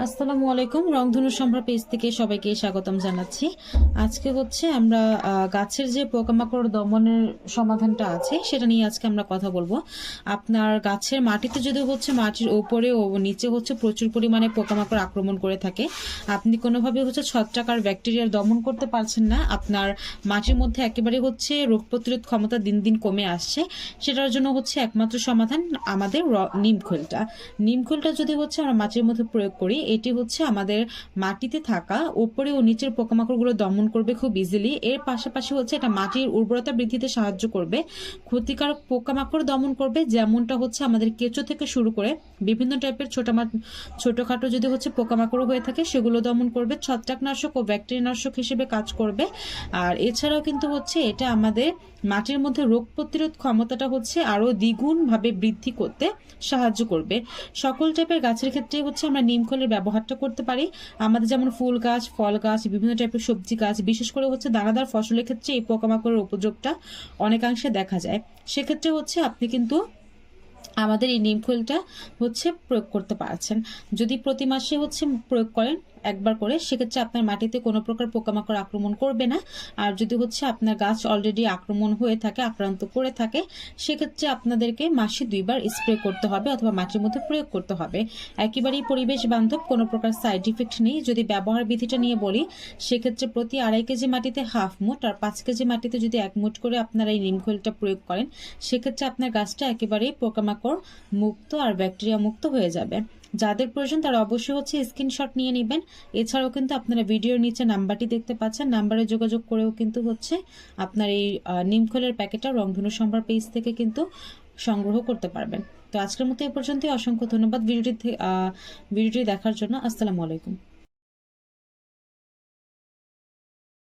আসসালামু আলাইকুম। রংধনু সম্ভার পেজ থেকে সবাইকে স্বাগতম জানাচ্ছি। আজকে হচ্ছে আমরা গাছের যে পোকামাকড় দমনের সমাধানটা আছে সেটা নিয়ে আজকে আমরা কথা বলবো। আপনার গাছের মাটিতে যদি হচ্ছে মাটির উপরে ও নিচে হচ্ছে প্রচুর পরিমাণে পোকামাকড় আক্রমণ করে থাকে, আপনি কোনোভাবে হচ্ছে ছত্রাক আর ব্যাকটেরিয়ার দমন করতে পারছেন না, আপনার মাটির মধ্যে একেবারে হচ্ছে রোগ প্রতিরোধ ক্ষমতা দিন দিন কমে আসছে, সেটার জন্য হচ্ছে একমাত্র সমাধান আমাদের নিমখোলটা। নিমখোলটা যদি হচ্ছে আমরা মাটির মধ্যে প্রয়োগ করি, এটি হচ্ছে আমাদের মাটিতে থাকা উপরে ও নিচের পোকামাকড়গুলো দমন করবে খুব ইজিলি। এর পাশাপাশি হচ্ছে এটা মাটির উর্বরতা বৃদ্ধিতে সাহায্য করবে, ক্ষতিকারক পোকামাকড় দমন করবে, যেমনটা হচ্ছে আমাদের কেঁচো থেকে শুরু করে বিভিন্ন টাইপের ছোটখাটো যদি হচ্ছে পোকামাকড় হয়ে থাকে সেগুলো দমন করবে, ছত্রাকনাশক ও ব্যাকটেরিয়ানাশক হিসেবে কাজ করবে। আর এছাড়াও কিন্তু হচ্ছে এটা আমাদের মাটির মধ্যে রোগ প্রতিরোধ ক্ষমতাটা হচ্ছে আরো দ্বিগুণ ভাবে বৃদ্ধি করতে সাহায্য করবে। সকল টাইপের গাছের ক্ষেত্রে হচ্ছে আমরা নিমখোলের ব্যবহারটা করতে পারি। আমাদের যেমন ফুল গাছ, ফল গাছ, বিভিন্ন টাইপের সবজি গাছ, বিশেষ করে হচ্ছে দানাদার ফসলের ক্ষেত্রে এই পোকামাকড়ের উপযোগটা অনেকাংশে দেখা যায়। সেক্ষেত্রে হচ্ছে আপনি কিন্তু আমাদের এই নিমখোলটা হচ্ছে প্রয়োগ করতে পারছেন। যদি প্রতি মাসে হচ্ছে প্রয়োগ করেন একবার করে, সেক্ষেত্রে আপনার মাটিতে কোনো প্রকার পোকামাকড় আক্রমণ করবে না। আর যদি হচ্ছে আপনার গাছ অলরেডি আক্রমণ হয়ে থাকে, আক্রান্ত করে থাকে, সেক্ষেত্রে আপনাদেরকে মাসে 2বার স্প্রে করতে হবে অথবা মাটির মধ্যে প্রয়োগ করতে হবে। একেবারেই পরিবেশ বান্ধব, কোনো প্রকার সাইড ইফেক্ট নেই। যদি ব্যবহার বিধিটা নিয়ে বলি, সেক্ষেত্রে প্রতি 2.5 কেজি মাটিতে হাফ মুঠ আর 5 কেজি মাটিতে যদি 1 মুঠ করে আপনারা এই নিমখোলটা প্রয়োগ করেন, সেক্ষেত্রে আপনার গাছটা একেবারেই পোকামাকড় মুক্ত আর ব্যাকটেরিয়া মুক্ত হয়ে যাবে। যাদের প্রয়োজন তারা অবশ্যই হচ্ছে স্ক্রিনশট নিয়ে নেবেন। এছাড়াও কিন্তু আপনারা ভিডিওর নিচে নাম্বারটি দেখতে পাচ্ছেন, নাম্বারে যোগাযোগ করেও কিন্তু হচ্ছে আপনার এই নিমখোলের প্যাকেটটা রংধনু সম্ভার পেজ থেকে কিন্তু সংগ্রহ করতে পারবেন। তো আজকের মতো এ পর্যন্তই। অসংখ্য ধন্যবাদ ভিডিওটি দেখার জন্য। আসসালামু আলাইকুম।